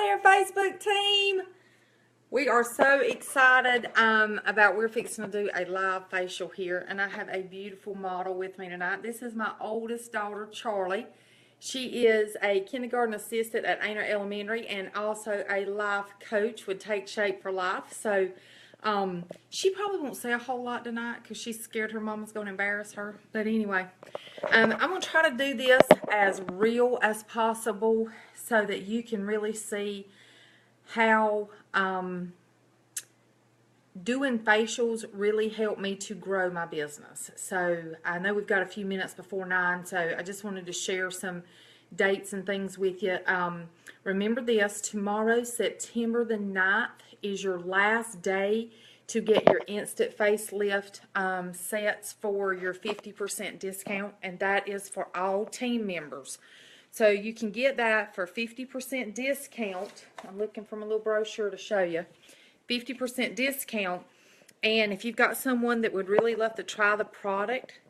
there, Facebook team. We are so excited about we're fixing to do a live facial here, and I have a beautiful model with me tonight. This is my oldest daughter, Charlie. She is a kindergarten assistant at Ainer Elementary and also a life coach with Take Shape for Life. So she probably won't say a whole lot tonight because she's scared her mama's going to embarrass her. But anyway, I'm going to try to do this as real as possible so that you can really see how doing facials really helped me to grow my business. So I know we've got a few minutes before 9, so I just wanted to share some dates and things with you. Remember this, tomorrow, September the 9th, is your last day to get your instant facelift sets for your 50% discount, and that is for all team members. So you can get that for 50% discount. I'm looking for my little brochure to show you. 50% discount. And if you've got someone that would really love to try the product,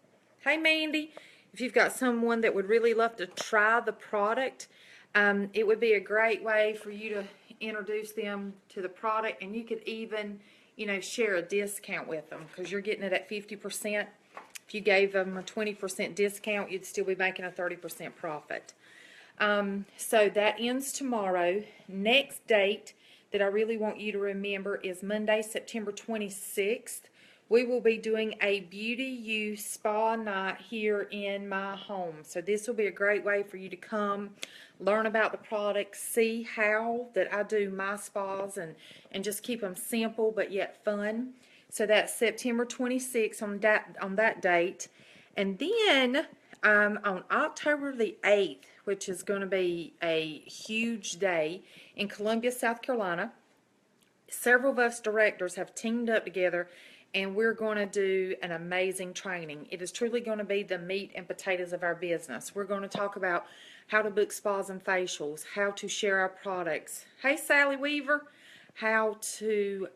hey Mandy, if you've got someone that would really love to try the product, it would be a great way for you to introduce them to the product, and you could even, you know, share a discount with them because you're getting it at 50%. If you gave them a 20% discount, you'd still be making a 30% profit. So that ends tomorrow. Next date that I really want you to remember is Monday, September 26th. We will be doing a Beauty You Spa night here in my home. So this will be a great way for you to come, learn about the products, see how that I do my spas, and just keep them simple but yet fun. So that's September 26th on that date. And then on October the 8th, which is going to be a huge day, in Columbia, South Carolina, several of us directors have teamed up together, and we're going to do an amazing training. It is truly going to be the meat and potatoes of our business. We're going to talk about how to book spas and facials, how to share our products. Hey, Sally Weaver, how to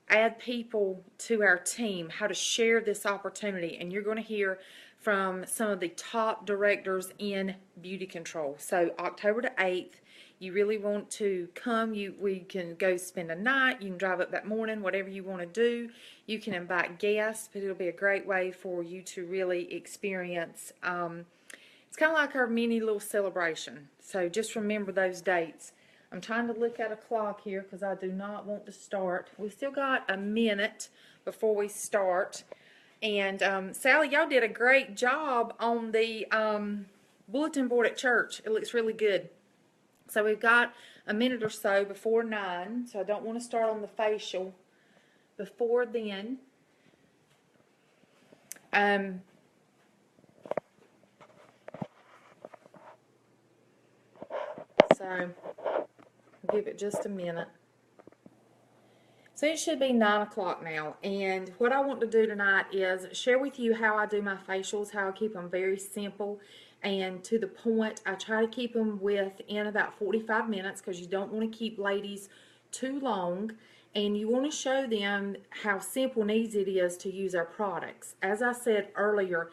add people to our team, how to share this opportunity, and you're going to hear from some of the top directors in beauty control. So October the 8th, you really want to come. We can go spend a night. You can drive up that morning, whatever you want to do. You can invite guests, but it'll be a great way for you to really experience. It's kind of like our mini little celebration. So just remember those dates. I'm trying to look at a clock here because I do not want to start. We still got a minute before we start. And Sally, y'all did a great job on the bulletin board at church. It looks really good. So we've got a minute or so before 9, so I don't want to start on the facial before then. So give it just a minute. So it should be 9 o'clock now, and what I want to do tonight is share with you how I do my facials, how I keep them very simple and to the point. I try to keep them within about 45 minutes because you don't want to keep ladies too long, and you want to show them how simple and easy it is to use our products. As I said earlier,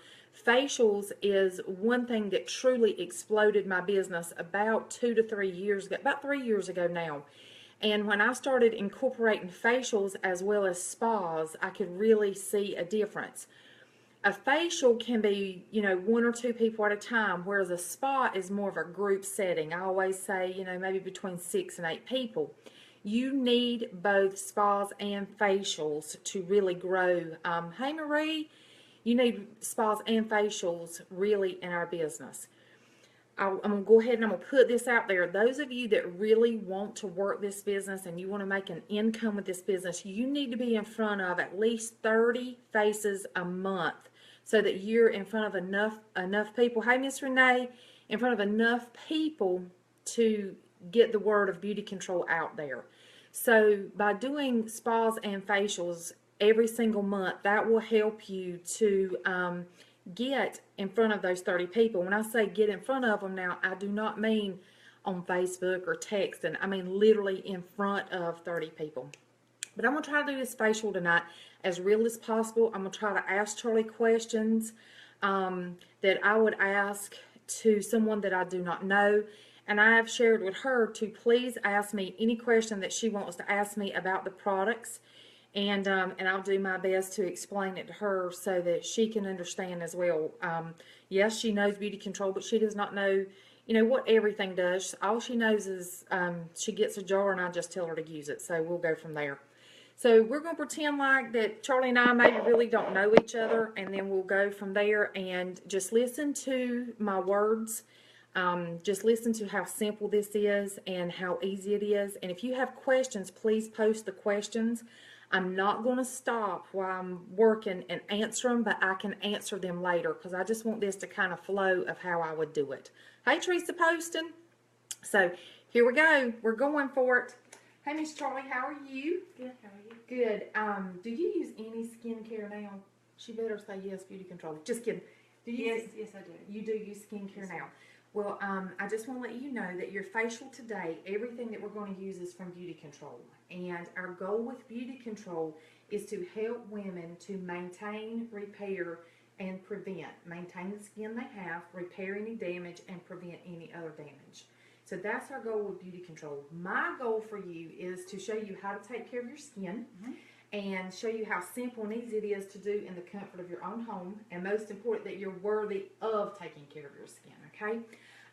facials is one thing that truly exploded my business about 2 to 3 years ago, about 3 years ago now. And when I started incorporating facials as well as spas, I could really see a difference. A facial can be, you know, 1 or 2 people at a time, whereas a spa is more of a group setting. I always say, you know, maybe between 6 and 8 people. You need both spas and facials to really grow. Hey Marie, you need spas and facials really in our business. I'm going to go ahead and I'm going to put this out there. Those of you that really want to work this business and you want to make an income with this business, you need to be in front of at least 30 faces a month so that you're in front of enough people. Hey, Miss Renee, in front of enough people to get the word of beauty control out there. So by doing spas and facials every single month, that will help you to get in front of those 30 people. When I say get in front of them now, I do not mean on Facebook or texting. I mean literally in front of 30 people. But I'm going to try to do this facial tonight as real as possible. I'm going to try to ask Charlie questions that I would ask to someone that I do not know. And I have shared with her to please ask me any question that she wants to ask me about the products. And I'll do my best to explain it to her so that she can understand as well. Yes, she knows beauty control, but she does not know, what everything does. All she knows is she gets a jar and I just tell her to use it. So we'll go from there. So we're going to pretend like that Charlie and I maybe really don't know each other, and then we'll go from there and just listen to my words. Just listen to how simple this is and how easy it is. And if you have questions, please post the questions. I'm not going to stop while I'm working and answer them, but I can answer them later because I just want this to kind of flow of how I would do it. Hey, Teresa Poston. So here we go. We're going for it. Hey, Miss Charlie, how are you? Good, how are you? Good. Do you use any skincare now? She better say yes, beauty control. Just kidding. Do you Yes, I do. You do use skincare now. Well, I just want to let you know that your facial today, everything that we're going to use is from Beauty Control. And our goal with Beauty Control is to help women to maintain, repair, and prevent. Maintain the skin they have, repair any damage, and prevent any other damage. So that's our goal with Beauty Control. My goal for you is to show you how to take care of your skin and show you how simple and easy it is to do in the comfort of your own home. And most important, that you're worthy of taking care of your skin, okay?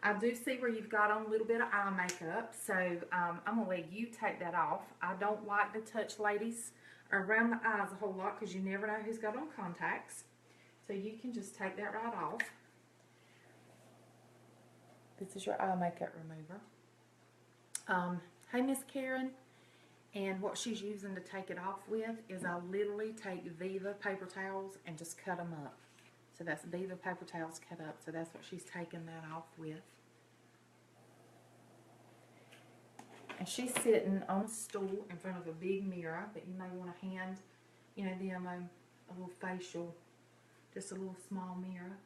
I do see where you've got on a little bit of eye makeup, so I'm going to let you take that off. I don't like to touch ladies around the eyes a whole lot because you never know who's got on contacts. So you can just take that right off. This is your eye makeup remover. Hey, Miss Karen. And what she's using to take it off with is I literally take Viva paper towels and just cut them up. So that's Viva paper towels cut up. So that's what she's taking that off with. And she's sitting on a stool in front of a big mirror, but you may want to hand, them a little facial, just a little small mirror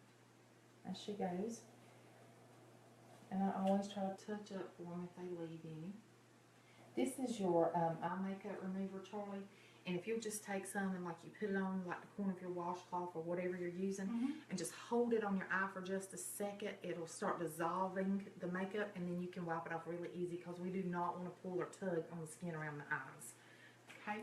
as she goes. And I always try to touch up for them if they leave any. This is your eye makeup remover, Charlie. And if you'll just take some and you put it on the corner of your washcloth or whatever you're using and just hold it on your eye for just a second, it'll start dissolving the makeup and then you can wipe it off really easy because we do not want to pull or tug on the skin around the eyes. Okay?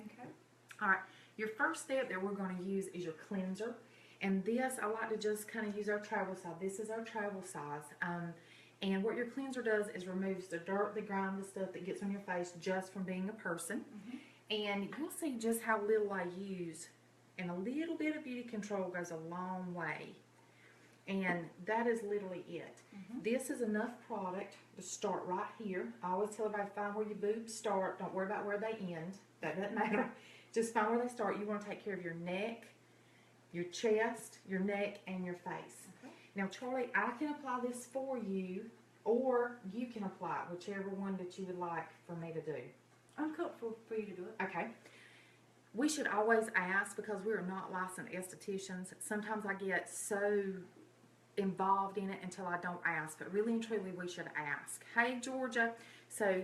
Alright, your first step that we're going to use is your cleanser. And this, I like to just kind of use our travel size. This is our travel size. And what your cleanser does is removes the dirt, the grime, the stuff that gets on your face just from being a person. And you'll see just how little I use. And a little bit of Beauty Control goes a long way. And that is literally it. This is enough product to start right here. I always tell everybody, find where your boobs start. Don't worry about where they end. That doesn't matter. Just find where they start. You want to take care of your neck, your chest, your neck, and your face. Now, Charlie, I can apply this for you, or you can apply it, whichever one that you would like for me to do. I'm comfortable for you to do it. Okay. We should always ask because we are not licensed estheticians. Sometimes I get so involved in it until I don't ask, but really and truly we should ask. Hey, Georgia. So,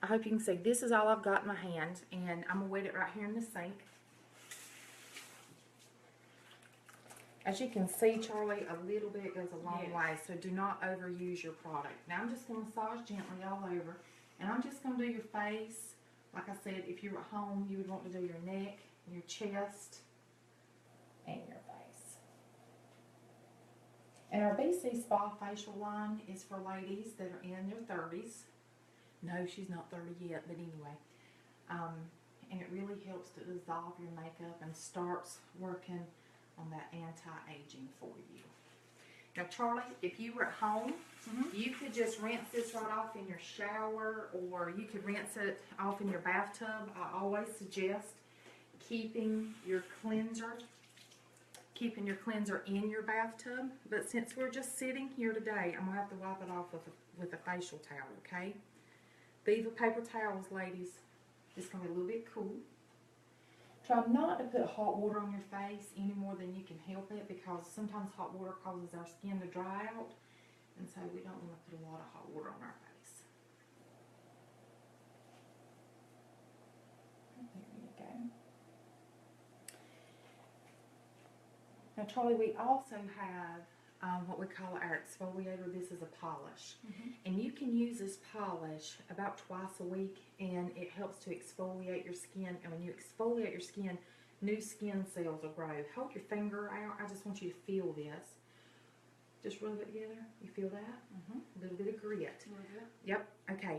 I hope you can see this is all I've got in my hand, and I'm going to wet it right here in the sink. As you can see, Charlie, a little bit goes a long way, so do not overuse your product. Now I'm just going to massage gently all over, and I'm just going to do your face. Like I said, if you're at home, you would want to do your neck, your chest, and your face. And our BC Spa facial line is for ladies that are in their 30s. No, she's not 30 yet, but anyway. And it really helps to dissolve your makeup and starts working on that anti-aging for you. Now, Charlie, if you were at home, you could just rinse this right off in your shower, or you could rinse it off in your bathtub. I always suggest keeping your cleanser in your bathtub. But since we're just sitting here today, I'm going to have to wipe it off with a facial towel, okay? Viva paper towels, ladies. It's going to be a little bit cool. Try not to put hot water on your face any more than you can help it, because sometimes hot water causes our skin to dry out, and so we don't want to put a lot of hot water on our face. There you go. Now, Charlie, we also have what we call our exfoliator. This is a polish. Mm-hmm. And you can use this polish about twice a week, and it helps to exfoliate your skin. And when you exfoliate your skin, new skin cells will grow. Hold your finger out. I just want you to feel this. Just rub it together. You feel that? Mm-hmm. A little bit of grit. A little bit. Yep. Okay.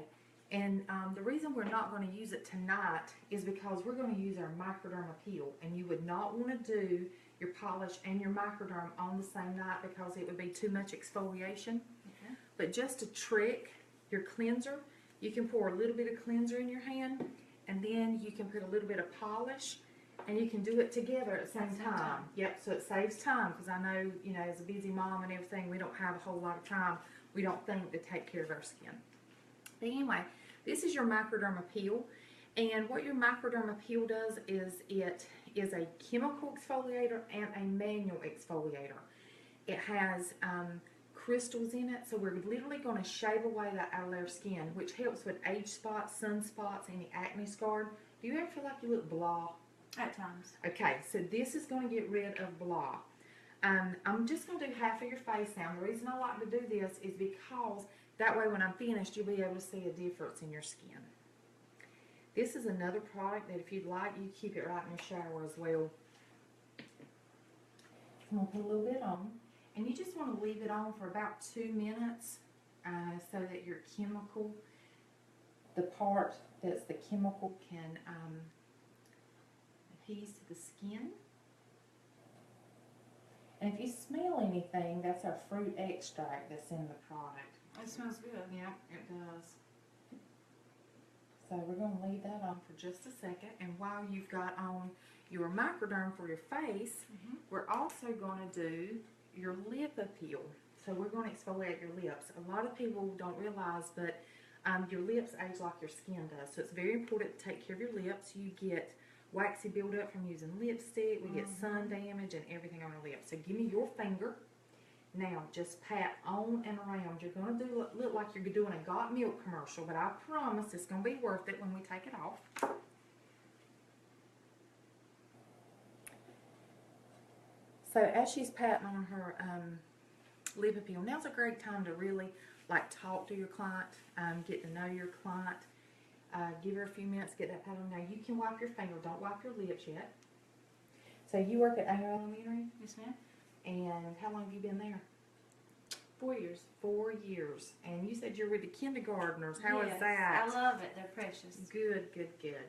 And the reason we're not going to use it tonight is because we're going to use our microderm peel, and you would not want to do your polish and your microderm on the same night because it would be too much exfoliation. Okay. But just to trick your cleanser, you can pour a little bit of cleanser in your hand, and then you can put a little bit of polish, and you can do it together at the same time. Yep, so it saves time, because I know, you know, as a busy mom and everything, we don't have a whole lot of time, we don't think, to take care of our skin. But anyway, this is your microderm peel, and what your microderm peel does is it is a chemical exfoliator and a manual exfoliator. It has crystals in it, so we're literally going to shave away that outer skin, which helps with age spots, sunspots, any acne scar. Do you ever feel like you look blah? At times. Okay, so this is going to get rid of blah. I'm just going to do half of your face now. The reason I like to do this is because that way when I'm finished, you'll be able to see a difference in your skin. This is another product that if you'd like, you keep it right in your shower as well. I'm going to put a little bit on. And you just want to leave it on for about 2 minutes so that your chemical, the part that's the chemical, can adhere to the skin. And if you smell anything, that's our fruit extract that's in the product. It smells good. Yeah, it does. So we're going to leave that on for just a second. And while you've got on your microderm for your face, we're also going to do your lip peel. So we're going to exfoliate your lips. A lot of people don't realize, but your lips age like your skin does. So it's very important to take care of your lips. You get waxy buildup from using lipstick. We get sun damage and everything on our lips. So give me your finger. Now, just pat on and around. You're going to look like you're doing a Got Milk commercial, but I promise it's going to be worth it when we take it off. So as she's patting on her lip peel, now's a great time to really like talk to your client, get to know your client. Give her a few minutes, get that pat on. Now you can wipe your finger, don't wipe your lips yet. So you work at Anger Elementary? Yes, ma'am. And how long have you been there? 4 years. 4 years. And you said you're with the kindergartners. How is Yes, that? I love it. They're precious. Good, good, good.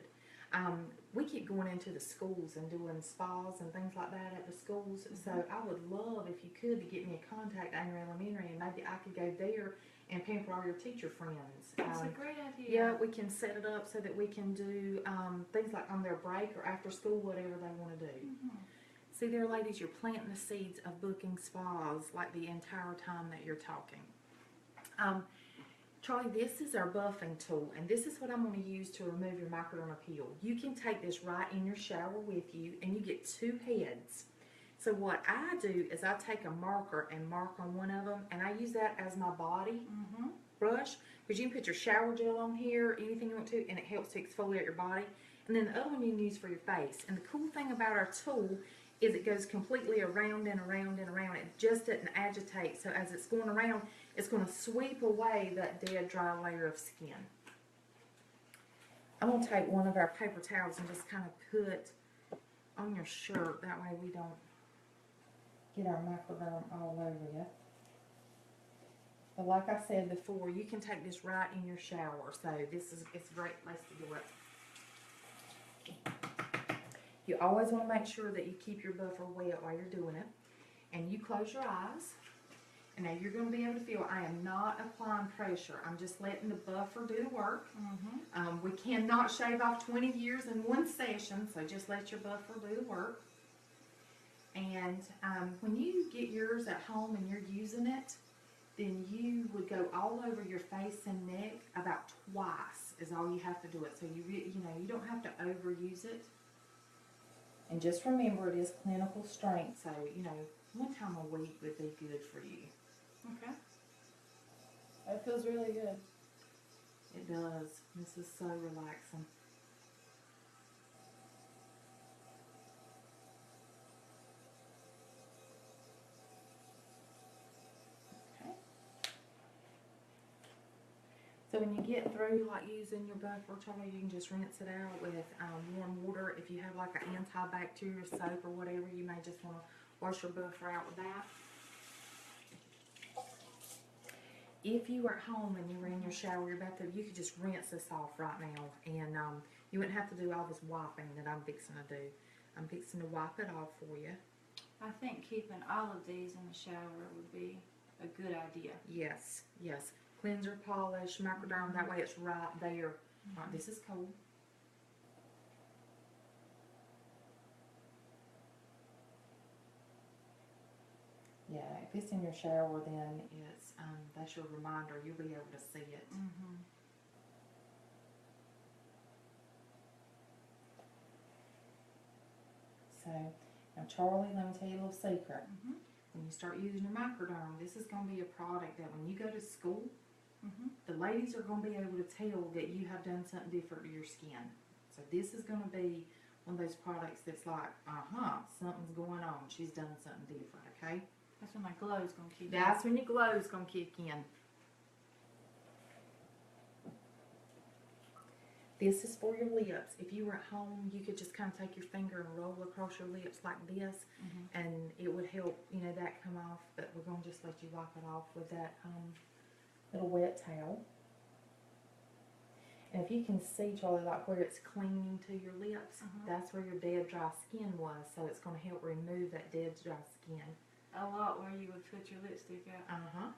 We keep going into the schools and doing spas and things like that at the schools. So I would love if you could to get me a contact at Anger Elementary, and maybe I could go there and pamper all your teacher friends. That's a great idea. Yeah, we can set it up so that we can do things like on their break or after school, whatever they want to do. See there, ladies, you're planting the seeds of booking spas like the entire time that you're talking. Charlie, this is our buffing tool, and this is what I'm going to use to remove your microderm peel. You can take this right in your shower with you, and you get 2 heads. So what I do is I take a marker and mark on one of them, and I use that as my body brush, because you can put your shower gel on here, anything you want to, and it helps to exfoliate your body. And then the other one you can use for your face. And the cool thing about our tool is it goes completely around and around and around. It just doesn't agitate. So as it's going around, it's going to sweep away that dead, dry layer of skin. I'm going to take one of our paper towels and just kind of put on your shirt. That way we don't get our microderm all over you. But like I said before, you can take this right in your shower. So it's a great place to do it. You always want to make sure that you keep your buffer wet while you're doing it. And you close your eyes. And now you're going to be able to feel I am not applying pressure. I'm just letting the buffer do the work. We cannot shave off 20 years in one session, so just let your buffer do the work. And when you get yours at home and you're using it, then you would go all over your face and neck about twice is all you have to do it. So you don't have to overuse it. And just remember, it is clinical strength, so, 1 time a week would be good for you. Okay. That feels really good. It does. This is so relaxing. So when you get through like using your buffer, Charlie, you can just rinse it out with warm water. If you have like an antibacterial soap or whatever, you may just want to wash your buffer out with that. If you were at home and you were in your shower, your bathtub, you could just rinse this off right now, and you wouldn't have to do all this wiping that I'm fixing to do. I'm fixing to wipe it off for you. I think keeping all of these in the shower would be a good idea. Yes, yes. Cleanser, polish, microderm, that way it's right there. All right, this is cold. Yeah, if it's in your shower, then it's that's your reminder. You'll be able to see it. So, now Charlie, let me tell you a little secret. When you start using your microderm, this is going to be a product that when you go to school, the ladies are going to be able to tell that you have done something different to your skin. So this is going to be one of those products that's like, something's going on. She's done something different, okay? That's when my glow's going to kick in. That's when your glow's going to kick in. This is for your lips. If you were at home, you could just kind of take your finger and roll across your lips like this, and it would help, that come off. But we're going to just let you wipe it off with that little wet towel. And if you can see, Charlie, like where it's clinging to your lips, that's where your dead, dry skin was. So it's going to help remove that dead, dry skin. A lot where you would put your lipstick out.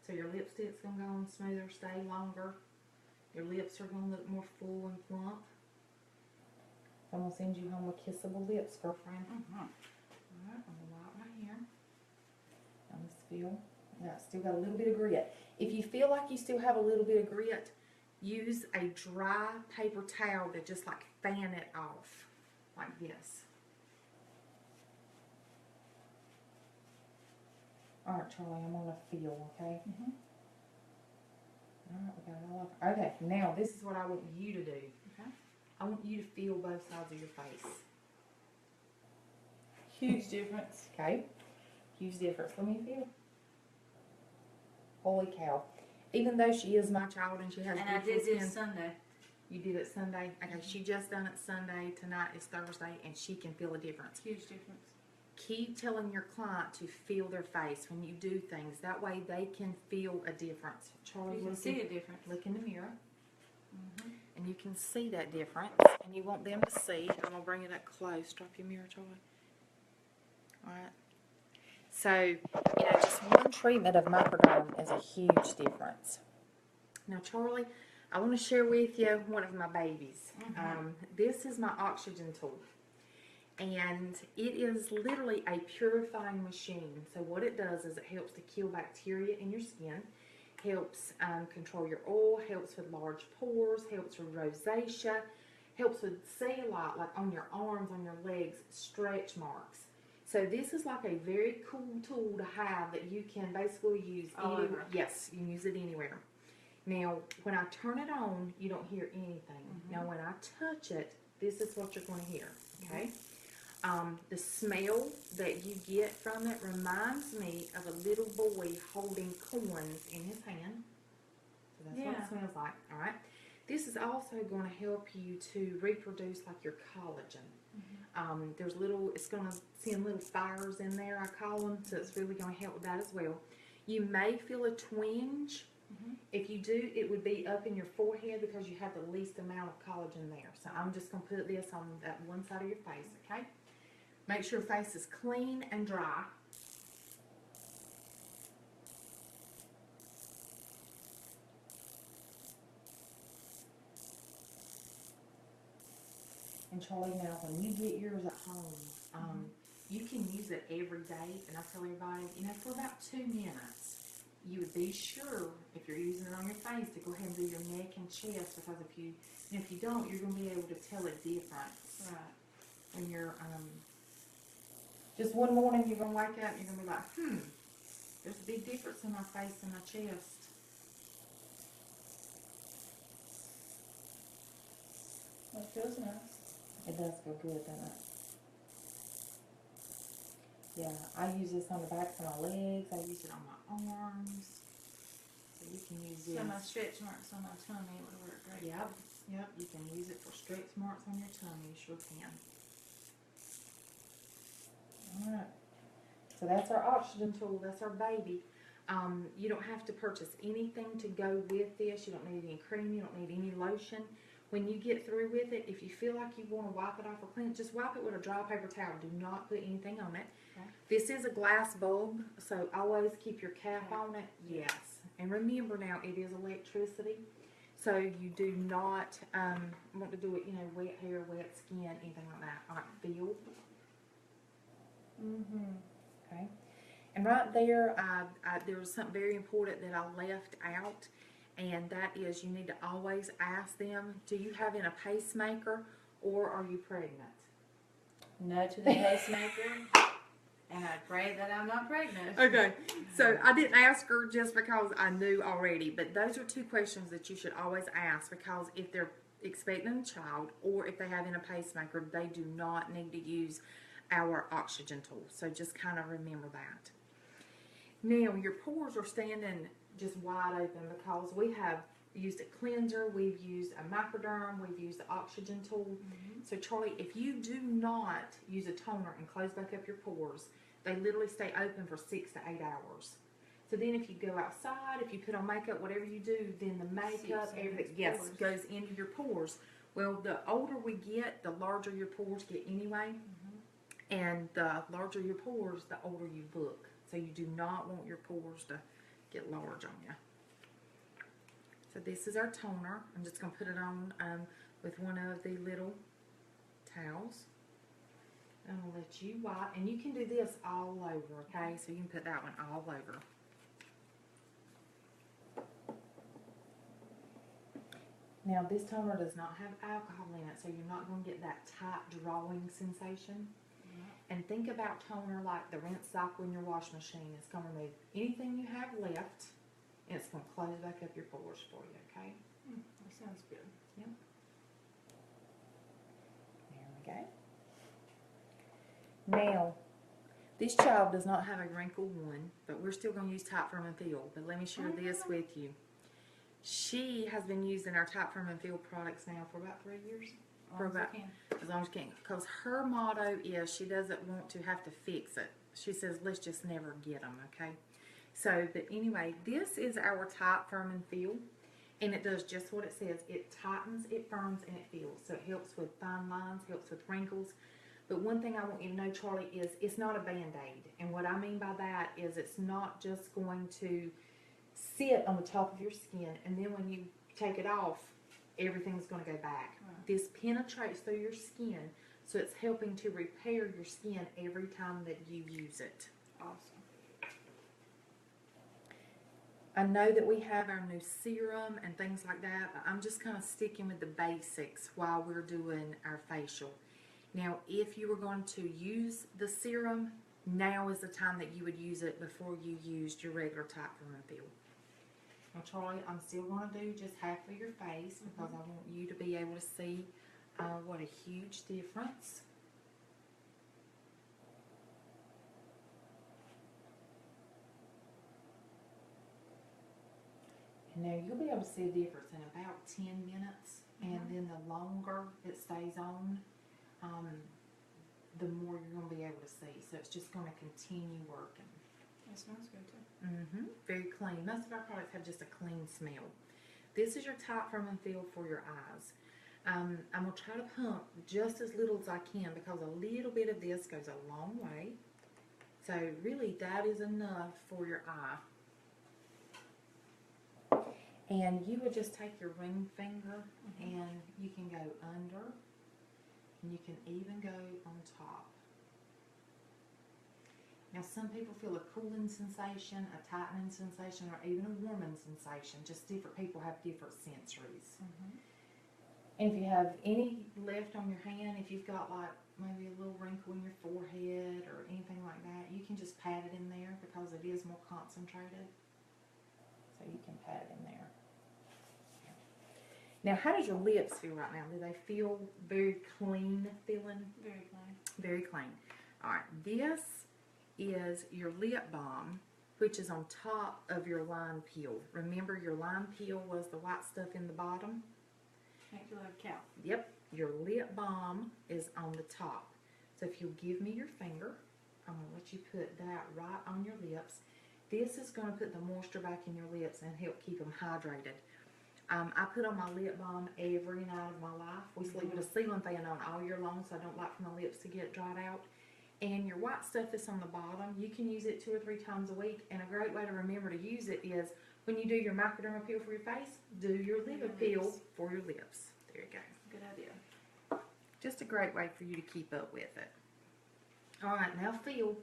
So your lipstick's going to go on smoother, stay longer. Your lips are going to look more full and plump. I'm going to send you home with kissable lips, girlfriend. Alright, I'm going to wipe my hair. I'm just feel, still got a little bit of grit. If you feel like you still have a little bit of grit, use a dry paper towel to just like fan it off, like this. Alright, Charlie, I'm going to feel, okay? Alright, we got it all up. Okay, now this is what I want you to do. Okay. I want you to feel both sides of your face. Huge difference. Okay? Huge difference. Let me feel. Holy cow. Even though she is my child and she has And I beautiful did skin. this Sunday. You did it Sunday? Okay, she just done it Sunday. Tonight is Thursday, and she can feel a difference. Huge difference. Keep telling your client to feel their face when you do things. That way they can feel a difference. Charlie, You can see a difference. Look in the mirror. And you can see that difference. And you want them to see. I'm going to bring it up close. Drop your mirror, Charlie. Alright. So, just one treatment of microderm is a huge difference. Now, Charlie, I want to share with you one of my babies. This is my oxygen tool. And it is literally a purifying machine. So what it does is it helps to kill bacteria in your skin, helps control your oil, helps with large pores, helps with rosacea, helps with cellulite, like on your arms, on your legs, stretch marks. So this is like a very cool tool to have that you can basically use anywhere. Yes, you can use it anywhere. Now, when I turn it on, you don't hear anything. Now, when I touch it, this is what you're going to hear, okay? The smell that you get from it reminds me of a little boy holding coins in his hand. So that's what it smells like, all right? This is also going to help you to reproduce like your collagen. There's it's going to send little fires in there, I call them, so it's really going to help with that as well. You may feel a twinge. If you do, it would be up in your forehead because you have the least amount of collagen there. So I'm just going to put this on that one side of your face, okay? Make sure your face is clean and dry. And Charlie, now when you get yours at home, you can use it every day. And I tell everybody, for about 2 minutes, you would be sure, if you're using it on your face, to go ahead and do your neck and chest, because if you don't, you're going to be able to tell a difference. Right. When you're, just one morning you're going to wake up and you're going to be like, there's a big difference in my face and my chest. That feels nice. It does feel good, doesn't it? Yeah, I use this on the backs of my legs. I use it on my arms. So you can use So my this. stretch marks on my tummy would work great. Yep, yep, you can use it for stretch marks on your tummy, you sure can. Alright, so that's our oxygen tool, that's our baby. You don't have to purchase anything to go with this. You don't need any cream, you don't need any lotion. When you get through with it, if you feel like you want to wipe it off or clean it, just wipe it with a dry paper towel. Do not put anything on it. Okay. This is a glass bulb, so always keep your cap on it. Yes. And remember now, it is electricity. So you do not want to do it, wet hair, wet skin, anything like that. All right, feel. Okay. And right there, there was something very important that I left out, and that is you need to always ask them, do you have a pacemaker or are you pregnant? No to the pacemaker. And I pray that I'm not pregnant. Okay, so I didn't ask her just because I knew already, but those are two questions that you should always ask, because if they're expecting a child or if they have a pacemaker, they do not need to use our oxygen tool. So just kind of remember that. Now, your pores are standing just wide open because we have used a cleanser, we've used a microderm, we've used the oxygen tool. So Charlie, if you do not use a toner and close back up your pores, they literally stay open for 6 to 8 hours. So then if you go outside, if you put on makeup, whatever you do, then the makeup, everything, goes into your pores. Well, the older we get, the larger your pores get anyway. And the larger your pores, the older you look. So you do not want your pores to get large on you. So this is our toner. I'm just going to put it on with one of the little towels. I'm going to let you wipe. And you can do this all over, okay? So you can put that one all over. Now this toner does not have alcohol in it, so you're not going to get that tight drawing sensation. And think about toner like the rinse cycle in your washing machine. It's going to remove anything you have left, and it's going to close back up your pores for you, okay? That sounds good. Yep. There we go. Now, this child does not have a wrinkle one, but we're still going to use Type Firm and Feel. But let me share this with you. She has been using our Type Firm and Feel products now for about 3 years. As long as you can. Because her motto is she doesn't want to have to fix it. She says, let's just never get them, okay? So, but anyway, this is our Type Firm and Feel. And it does just what it says. It tightens, it firms, and it feels. So it helps with fine lines, helps with wrinkles. But one thing I want you to know, Charlie, is it's not a Band-Aid. And what I mean by that is it's not just going to sit on the top of your skin, and then when you take it off, everything's going to go back. This penetrates through your skin, so it's helping to repair your skin every time that you use it. Awesome. I know that we have our new serum and things like that, but I'm just kind of sticking with the basics while we're doing our facial. Now, if you were going to use the serum, now is the time that you would use it before you used your regular Type Firm and Feel. Now, Charlie, I'm still going to do just half of your face because I want you to be able to see what a huge difference. And now you'll be able to see a difference in about 10 minutes. And then the longer it stays on, the more you're going to be able to see. So it's just going to continue working. That smells good too. Very clean. Most of our products have just a clean smell. This is your Type Firm and Feel for your eyes. I'm going to try to pump just as little as I can because a little bit of this goes a long way. So really that is enough for your eye. And you would just take your ring finger and you can go under and you can even go on top. Now some people feel a cooling sensation, a tightening sensation, or even a warming sensation. Just different people have different sensories. And if you have any left on your hand, if you've got like maybe a little wrinkle in your forehead or anything like that, you can just pat it in there because it is more concentrated. So you can pat it in there. Now, how does your lips feel right now? Do they feel very clean feeling? Very clean. Very clean. All right, this is your lip balm, which is on top of your line peel. Remember, your line peel was the white stuff in the bottom? Make you like a cow. Yep, your lip balm is on the top. So if you'll give me your finger, I'm going to let you put that right on your lips. This is going to put the moisture back in your lips and help keep them hydrated. I put on my lip balm every night of my life. We sleep with a ceiling fan on all year long, so I don't like for my lips to get dried out. And your white stuff that's on the bottom, you can use it 2 or 3 times a week. And a great way to remember to use it is when you do your microdermal peel for your face, do your lip peel for your lips. There you go. Good idea. Just a great way for you to keep up with it. All right, now feel.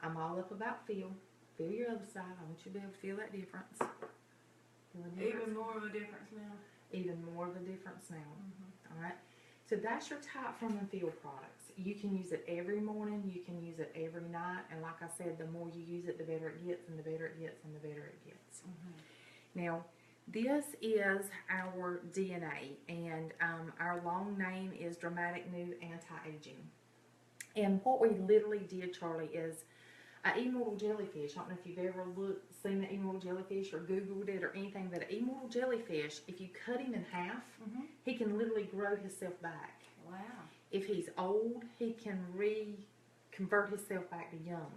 I'm all up about feel. Feel your other side. I want you to be able to feel that difference. Feel the difference? Even more of a difference now. Even more of a difference now. All right. So that's your type from and feel products. You can use it every morning. You can use it every night. And like I said, the more you use it, the better it gets, and the better it gets, and the better it gets. Now, this is our DNA, and our long name is Dramatic New Anti-Aging. And what we literally did, Charlie, is immortal jellyfish. I don't know if you've ever seen the immortal jellyfish or Googled it or anything, but an immortal jellyfish, if you cut him in half, he can literally grow himself back. Wow. If he's old, he can convert himself back to young.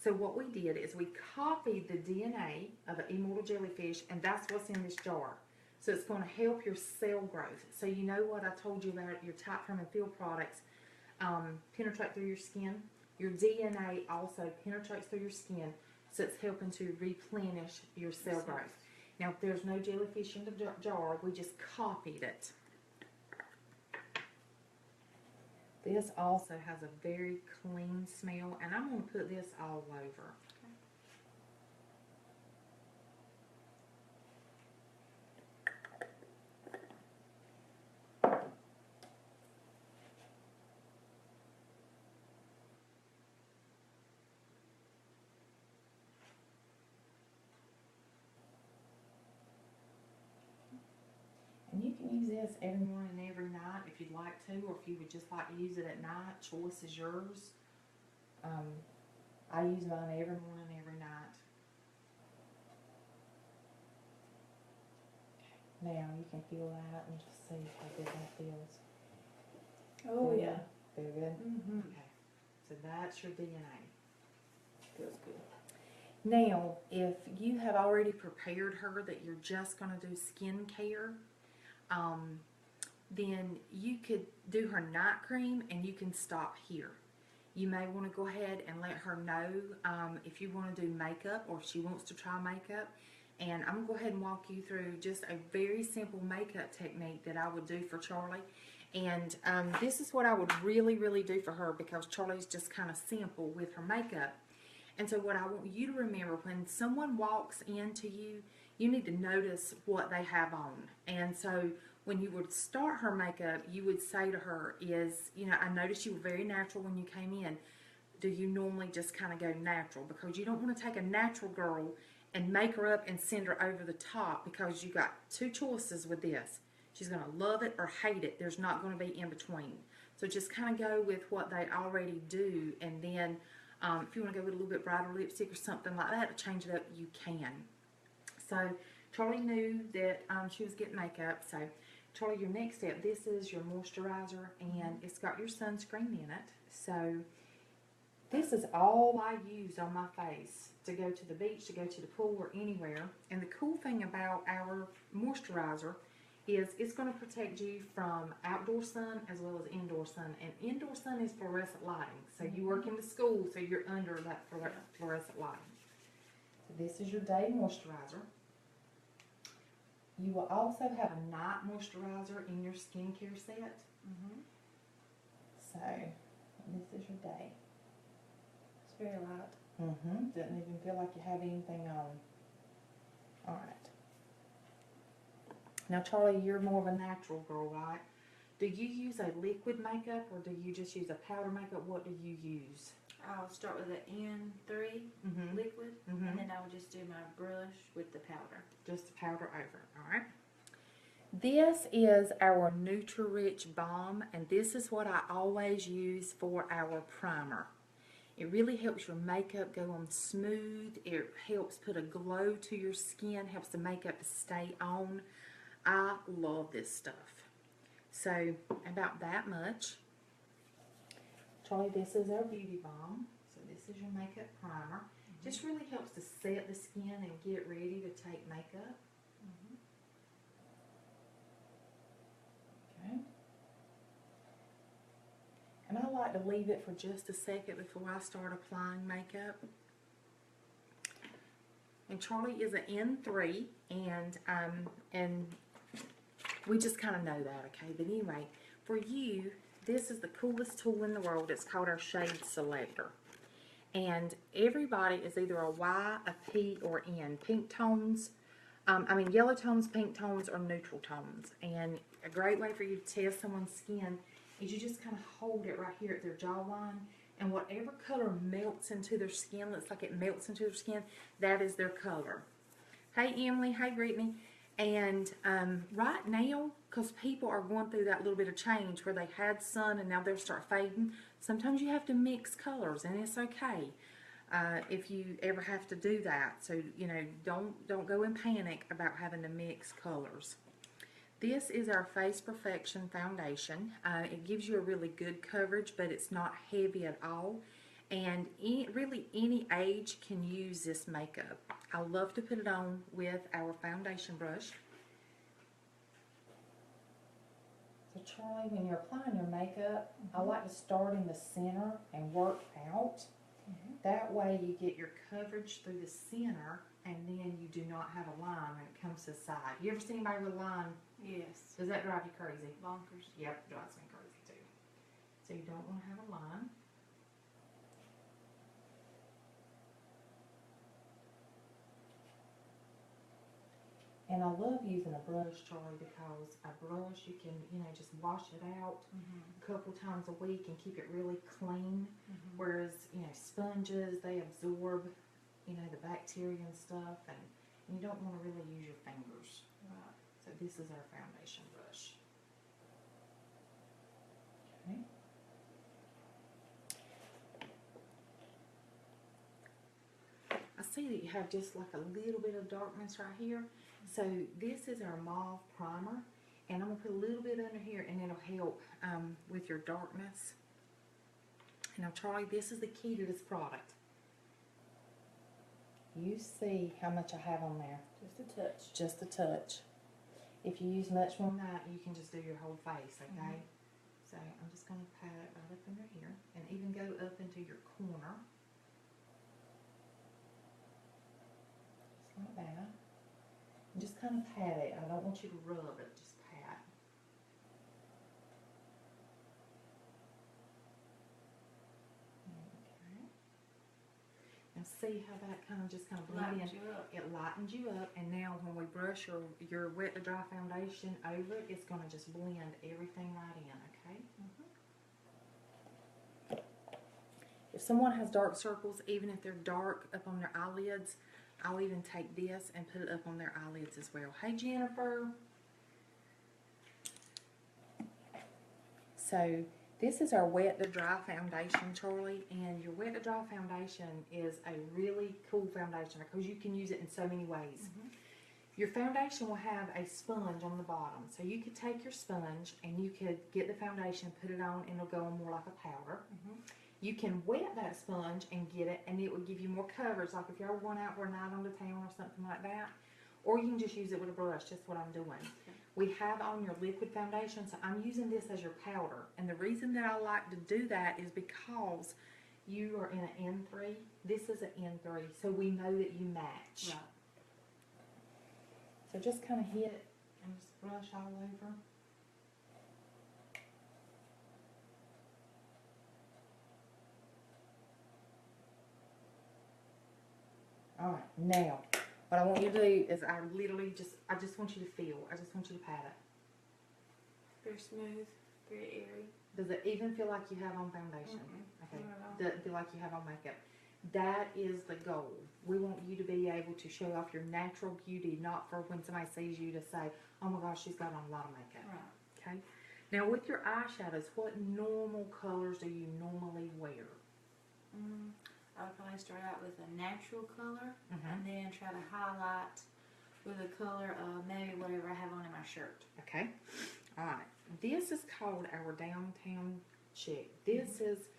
So what we did is we copied the DNA of an immortal jellyfish, and that's what's in this jar. So it's going to help your cell growth. So you know what I told you about your type from and feel products penetrate through your skin? Your DNA also penetrates through your skin, so it's helping to replenish your cell growth. Now, if there's no jellyfish in the jar, we just copied it. This also has a very clean smell, and I'm going to put this all over. And you can use this every morning and every night if you'd like to, or if you would just like to use it at night. Choice is yours. I use mine every morning and every night. Now you can feel that and just see how good that feels. Oh, Feel yeah. good? Feel good? Mm-hmm. Okay. So that's your DNA. Feels good. Now, if you have already prepared her that you're just going to do skincare, then you could do her night cream and you can stop here. You may want to go ahead and let her know if you want to do makeup or if she wants to try makeup. And I'm going to go ahead and walk you through just a very simple makeup technique that I would do for Charlie. And this is what I would really, really do for her because Charlie's just kind of simple with her makeup. And so what I want you to remember, when someone walks into you, you need to notice what they have on. And so when you would start her makeup, you would say to her is, you know, I noticed you were very natural when you came in. Do you normally just kind of go natural? Because you don't want to take a natural girl and make her up and send her over the top, because you got 2 choices with this. She's going to love it or hate it. There's not going to be in between. So just kind of go with what they already do, and then if you want to go with a little bit brighter lipstick or something like that to change it up, you can. So Charlie knew that she was getting makeup. So Charlie, your next step, this is your moisturizer, and it's got your sunscreen in it. So this is all I use on my face to go to the beach, to go to the pool, or anywhere. And the cool thing about our moisturizer is it's going to protect you from outdoor sun as well as indoor sun. And indoor sun is fluorescent lighting. So you work in the school, so you're under that fluorescent lighting. So this is your day moisturizer. You will also have a night moisturizer in your skincare set. So this is your day. It's very light. Doesn't even feel like you have anything on. All right. Now, Charlie, you're more of a natural girl, right? Do you use a liquid makeup or do you just use a powder makeup? What do you use? I'll start with the N3 liquid, and then I'll just do my brush with the powder. Just the powder over, all right? This is our Nutri-Rich Balm, and this is what I always use for our primer. It really helps your makeup go on smooth. It helps put a glow to your skin, helps the makeup stay on. I love this stuff. So about that much. Charlie, this is our Beauty Balm. So this is your makeup primer. Just really helps to set the skin and get it ready to take makeup. Okay. And I like to leave it for just a second before I start applying makeup. And Charlie is an N3, and we just kind of know that, okay? But anyway, for you, this is the coolest tool in the world. It's called our shade selector. And everybody is either a Y, a P, or N. Pink tones, yellow tones, pink tones, or neutral tones. And a great way for you to test someone's skin is you just kind of hold it right here at their jawline, and whatever color melts into their skin, looks like it melts into their skin, that is their color. Hey Emily, hey Brittany. And right now, because people are going through that little bit of change where they had sun and now they'll start fading, sometimes you have to mix colors, and it's okay if you ever have to do that. So, you know, don't go in panic about having to mix colors. This is our Face Perfection Foundation. It gives you a really good coverage, but it's not heavy at all. And really any age can use this makeup. I love to put it on with our foundation brush. So Charlie, when you're applying your makeup, I like to start in the center and work out. That way you get your coverage through the center, and then you do not have a line when it comes to the side. You ever seen anybody with a line? Yes. Does that drive you crazy? Bonkers. Yep, it drives me crazy too. So you don't want to have a line. And I love using a brush, Charlie, because a brush, you can, just wash it out a couple times a week and keep it really clean. Whereas, sponges, they absorb, the bacteria and stuff, and you don't want to really use your fingers. Right. So this is our foundation brush. Okay. I see that you have just like a little bit of darkness right here. So this is our mauve primer, and I'm going to put a little bit under here, and it'll help with your darkness. Now Charlie, this is the key to this product. You see how much I have on there. Just a touch. Just a touch. If you use much more than that, you can just do your whole face, okay? So I'm just going to pat it right up under here, and even go up into your corner. Just like that. And just kind of pat it. I don't want you to rub it, just pat. Okay. Now see how that kind of blends in? It lightens you up, and now when we brush your wet to dry foundation over it, it's going to just blend everything right in, okay? If someone has dark circles, even if they're dark up on their eyelids, I'll even take this and put it up on their eyelids as well. Hey, Jennifer. So this is our wet to dry foundation, Charlie, and your wet to dry foundation is a really cool foundation because you can use it in so many ways. Your foundation will have a sponge on the bottom, so you could take your sponge and you could get the foundation, put it on, and it'll go on more like a powder. You can wet that sponge and get it, and it will give you more coverage, like if you're ever going out for a night on the town or something like that. Or you can just use it with a brush, just what I'm doing. We have on your liquid foundation, so I'm using this as your powder. And the reason that I like to do that is because you are in an N3. This is an N3, so we know that you match. Right. So just kind of hit it and just brush all over. Alright, now, what I want you to do is I just want you to feel. I just want you to pat it. Very smooth, very airy. Does it even feel like you have on foundation? Okay. Does it feel like you have on makeup? That is the goal. We want you to be able to show off your natural beauty, not for when somebody sees you to say, oh my gosh, she's got on a lot of makeup. Right. Okay? Now with your eyeshadows, what normal colors do you normally wear? I would probably start out with a natural color Mhm. and then try to highlight with a color of maybe whatever I have on in my shirt. Okay. All right. This is called our downtown chick. This is,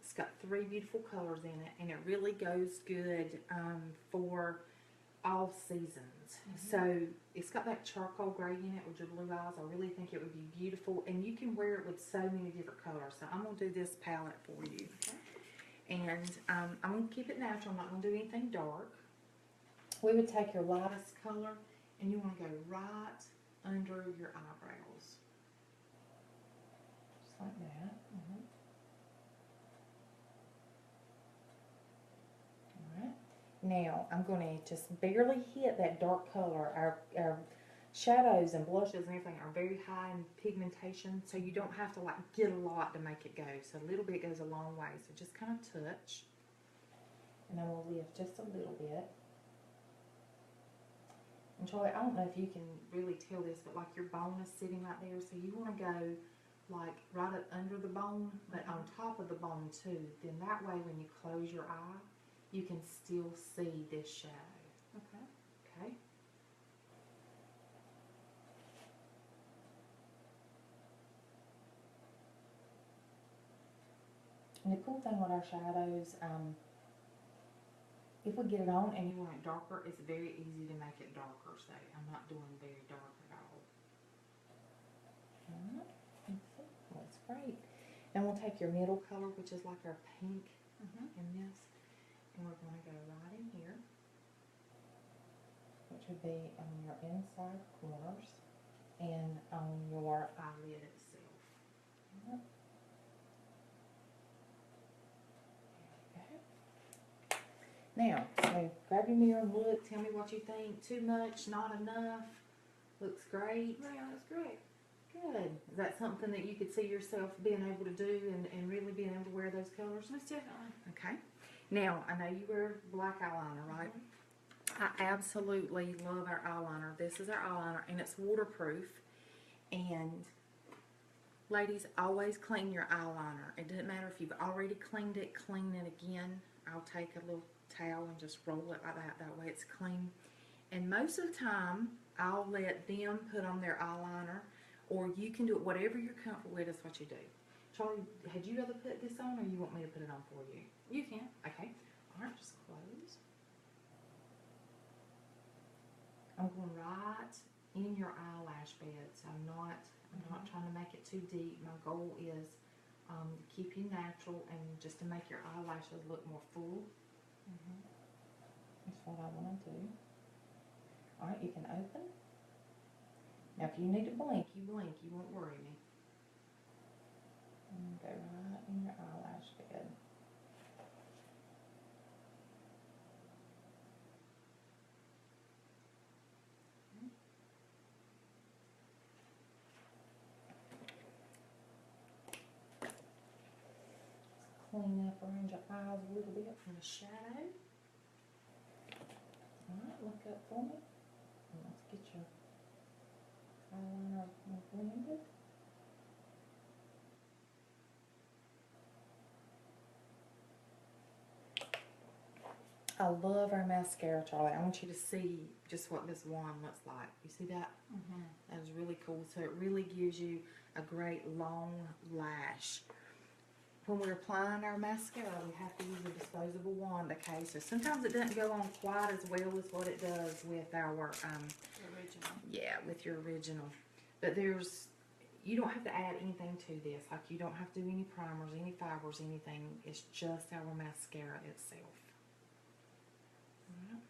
it's got 3 beautiful colors in it, and it really goes good for all seasons. So it's got that charcoal gray in it with your blue eyes. I really think it would be beautiful, and you can wear it with so many different colors. So I'm gonna do this palette for you, and I'm gonna keep it natural. I'm not gonna do anything dark. We would take your lightest color, and you want to go right under your eyebrows, just like that. Alright, now I'm going to just barely hit that dark color. Our shadows and blushes and everything are very high in pigmentation, so you don't have to like get a lot to make it go. So a little bit goes a long way, so just kind of touch. And then we'll lift just a little bit. And Charlie, I don't know if you can really tell this, but like your bone is sitting right there, so you want to go like right up under the bone, but on top of the bone too. Then that way when you close your eye, you can still see this shadow. Okay. Okay? And the cool thing with our shadows, if we get it on and you want it darker, it's very easy to make it darker. So I'm not doing very dark at all. Alright, that's great. And we'll take your middle color, which is like our pink in this, and we're going to go right in here, which would be on your inside corners and on your eyelid itself. Yep. Now, so grab your mirror and look. Tell me what you think. Too much, not enough. Looks great. Yeah, that's great. Good. Is that something that you could see yourself being able to do and really being able to wear those colors? Most definitely. Okay. Now, I know you wear black eyeliner, right? I absolutely love our eyeliner. This is our eyeliner, and it's waterproof. And ladies, always clean your eyeliner. It doesn't matter if you've already cleaned it, clean it again. I'll take a little towel and just roll it like that. That way it's clean. And most of the time, I'll let them put on their eyeliner, or you can do it whatever you're comfortable with. That's what you do. Charlie, had you rather put this on, or you want me to put it on for you? You can. Okay. All right, just close. I'm going right in your eyelash beds. I'm not trying to make it too deep. My goal is to keep you natural and just to make your eyelashes look more full. That's what I want to do. All right, you can open. Now, if you need to blink, you blink. You won't worry me. And go right in your eyelash bed. Clean up around your eyes a little bit from the shadow. Alright, look up for me. And let's get your eyeliner blended. I love our mascara, Charlie. I want you to see just what this wand looks like. You see that? That is really cool. So it really gives you a great long lash. When we're applying our mascara, we have to use a disposable wand, okay? So sometimes it doesn't go on quite as well as what it does with our, Original. yeah, with your original. But you don't have to add anything to this. Like, you don't have to do any primers, any fibers, anything. It's just our mascara itself. Alright.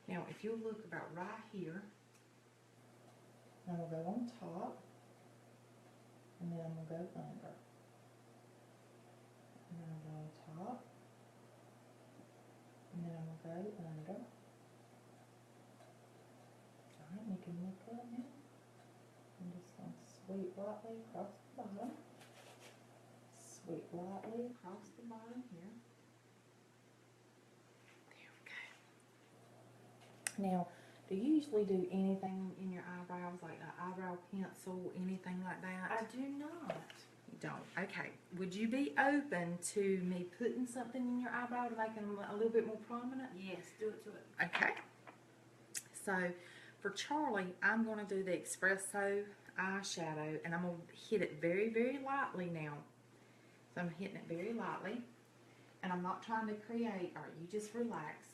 Now, if you look about right here, I'm going to go on top, and then I'm going to go under. And then I'm going to go on top, and then I'm going to go under. Alright, you can look up now. I'm just going to sweep lightly across the bottom. Sweep lightly across the bottom here. There we go. Now, do you usually do anything in your eyebrows, like an eyebrow pencil, anything like that? I do not. You don't. Okay. Would you be open to me putting something in your eyebrow to make them a little bit more prominent? Yes, do it to it. Okay. So for Charlie, I'm going to do the espresso eyeshadow, and I'm going to hit it very, very lightly now. So I'm hitting it very lightly, and I'm not trying to create, all right, you just relax.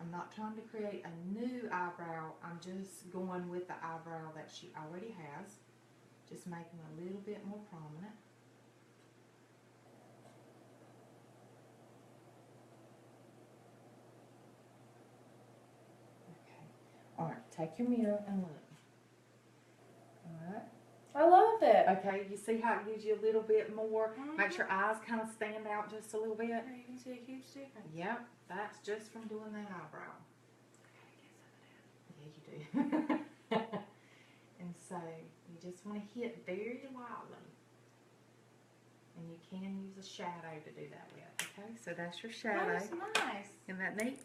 I'm not trying to create a new eyebrow. I'm just going with the eyebrow that she already has, just making it a little bit more prominent. All right, take your mirror and look. All right. I love it. Okay, you see how it gives you a little bit more, makes your eyes kind of stand out just a little bit? You can see a huge difference. Yep, that's just from doing that eyebrow. Yeah, you do. And so, you just want to hit very lightly. And you can use a shadow to do that with, okay? So that's your shadow. That's nice. Isn't that neat?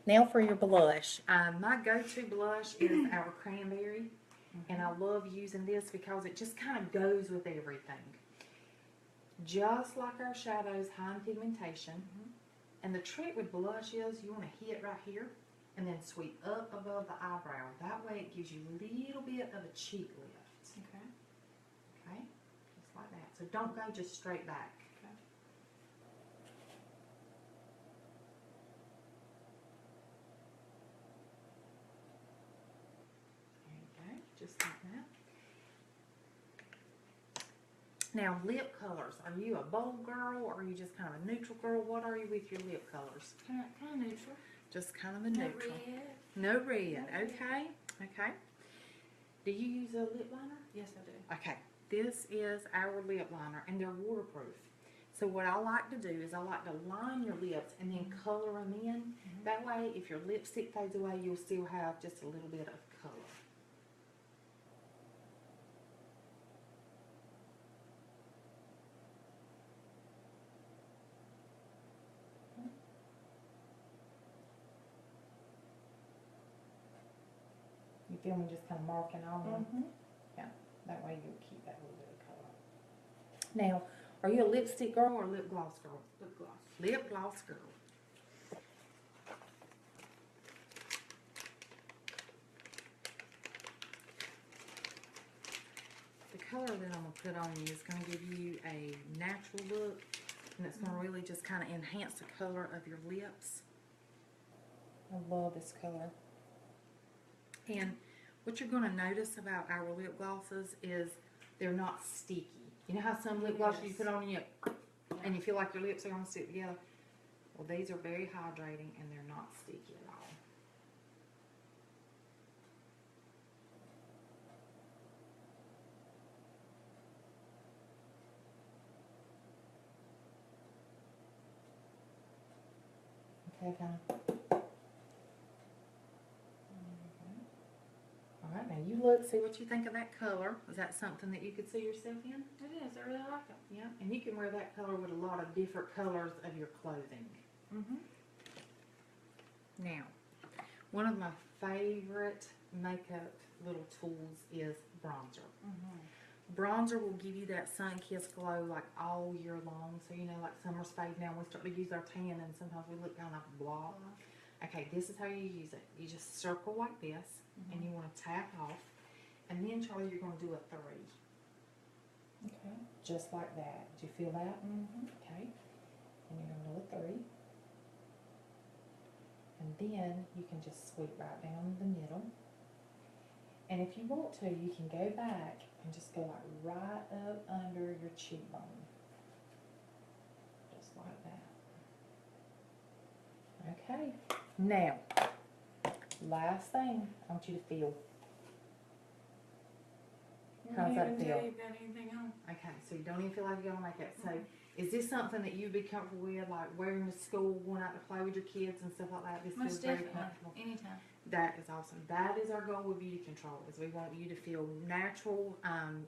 Now for your blush. My go-to blush is our cranberry, and I love using this because it just kind of goes with everything. Just like our shadows, high in pigmentation. And the trick with blush is you want to hit right here and then sweep up above the eyebrow. That way it gives you a little bit of a cheek lift. Okay. Okay? Just like that. So don't go just straight back. Just like that. Now, lip colors. Are you a bold girl or are you just kind of a neutral girl? What are you with your lip colors? Kind of neutral. Just kind of a neutral. No red. No red. Okay. Okay. Do you use a lip liner? Yes, I do. Okay. This is our lip liner, and they're waterproof. So what I like to do is I like to line your lips and then color them in. That way, if your lipstick fades away, you'll still have just a little bit of color. You feel me just kind of marking on them? Yeah, that way you'll keep that little bit of color. Now, are you a lipstick girl or a lip gloss girl? Lip gloss. Lip gloss girl. The color that I'm going to put on you is going to give you a natural look, and it's going to really just kind of enhance the color of your lips. I love this color. And what you're going to notice about our lip glosses is they're not sticky. You know how some lip glosses you put on you and you feel like your lips are going to stick together? Well, these are very hydrating and they're not sticky at all. Okay, kind of. Alright, now you look, see what you think of that color. Is that something that you could see yourself in? It is. I really like it. Yeah, and you can wear that color with a lot of different colors of your clothing. Now, one of my favorite makeup little tools is bronzer. Bronzer will give you that sun-kissed glow like all year long. So, you know, like summer's fade now, we start to use our tan and sometimes we look kind of like a blob. Okay, this is how you use it. You just circle like this, and you want to tap off. And then, Charlie, you're going to do a 3. Okay, just like that. Did you feel that? Okay, and you're going to do a 3. And then you can just sweep right down the middle. And if you want to, you can go back and just go like right up under your cheekbone. Just like that. Okay. Now, last thing, I want you to feel. How's that feel? You've got anything on. Okay, so you don't even feel like you're gonna make it. So, is this something that you'd be comfortable with, like wearing to school, going out to play with your kids and stuff like that? This feels Most very definitely. comfortable. Anytime. That is awesome. That is our goal with beauty control. Is we want you to feel natural.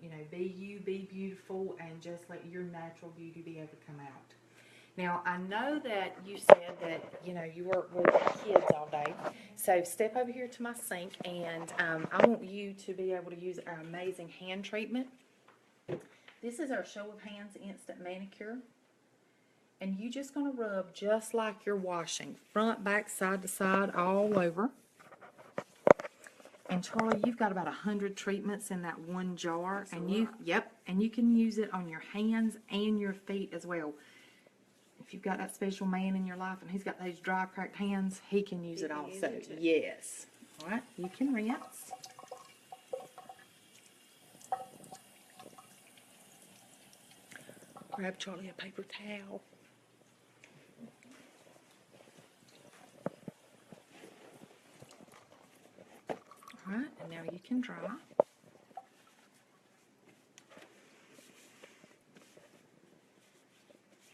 You know, be you, be beautiful, and just let your natural beauty be able to come out. Now, I know that you said that, you know, you work with kids all day. So step over here to my sink, and I want you to be able to use our amazing hand treatment. This is our Show of Hands Instant Manicure. And you just going to rub just like you're washing. Front, back, side to side, all over. And Charlie, you've got about 100 treatments in that one jar. And you can use it on your hands and your feet as well. If you've got that special man in your life and he's got those dry, cracked hands, he can use it also. Yes. All right, you can rinse. Grab Charlie a paper towel. All right, and now you can dry.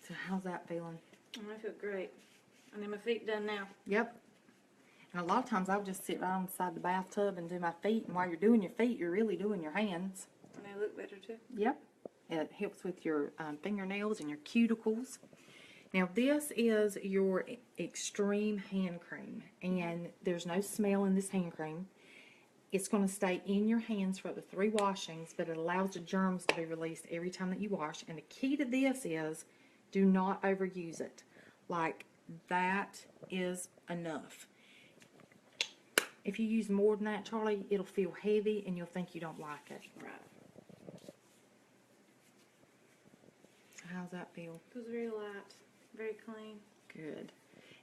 So how's that feeling? I feel great. I need my feet done now. Yep. And a lot of times I would just sit right on the side of the bathtub and do my feet. And while you're doing your feet, you're really doing your hands. And they look better too. Yep. It helps with your fingernails and your cuticles. Now this is your extreme hand cream. And there's no smell in this hand cream. It's going to stay in your hands for up to 3 washings, but it allows the germs to be released every time that you wash. And the key to this is do not overuse it. Like, that is enough. If you use more than that, Charlie, it'll feel heavy and you'll think you don't like it. Right. How's that feel? Feels very light, very clean. Good.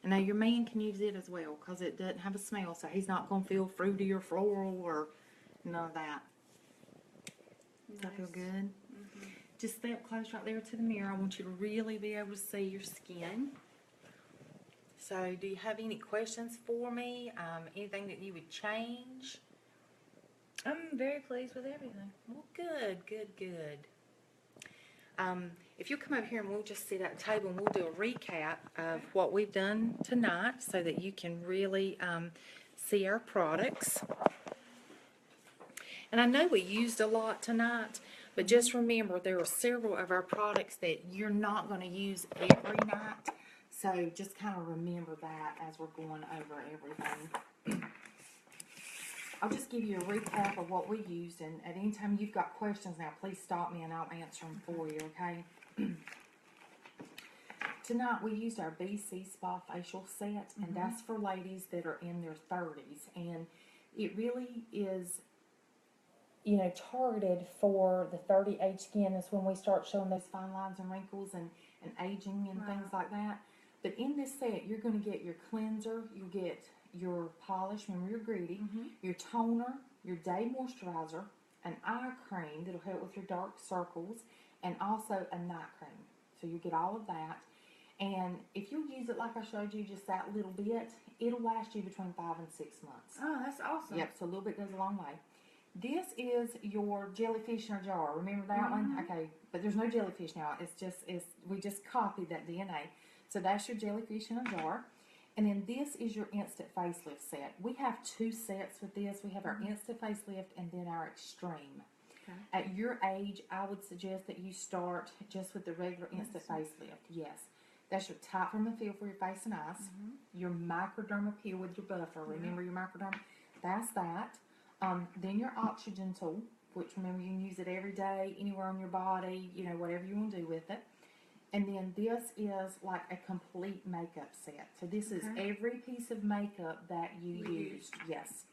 And now your man can use it as well because it doesn't have a smell, so he's not going to feel fruity or floral or none of that. Does that feel good? Just step close right there to the mirror. I want you to really be able to see your skin. So, do you have any questions for me? Anything that you would change? I'm very pleased with everything. Well, good, good, good. If you'll come over here and we'll just sit at the table and we'll do a recap of what we've done tonight so that you can really see our products. And I know we used a lot tonight, but just remember there are several of our products that you're not going to use every night. So just kind of remember that as we're going over everything. I'll just give you a recap of what we used, and at any time you've got questions now, please stop me and I'll answer them for you, okay? Tonight we used our BC Spa facial set, and that's for ladies that are in their 30s, and it really is, you know, targeted for the 30 age skin. Is when we start showing those fine lines and wrinkles and aging and things like that. But in this set, you're going to get your cleanser, you get your polish, remember you're greedy, your toner, your day moisturizer, an eye cream that'll help with your dark circles, and also a night cream. So you get all of that. And if you use it like I showed you, just that little bit, it'll last you between 5 and 6 months. Oh, that's awesome. Yep, so a little bit goes a long way. This is your jellyfish in a jar. Remember that one? Okay, but there's no jellyfish now. We just copied that DNA. So that's your jellyfish in a jar. And then this is your instant facelift set. We have 2 sets with this. We have our instant facelift and then our extreme. Okay. At your age, I would suggest that you start just with the regular instant facelift. Yes. That's your tight from the feel for your face and eyes. Your microderma peel with your buffer. Remember your microderma? That's that. Then your oxygen tool, which remember you can use it every day, anywhere on your body, you know, whatever you want to do with it. And then this is like a complete makeup set. So this is every piece of makeup that you used. Yes.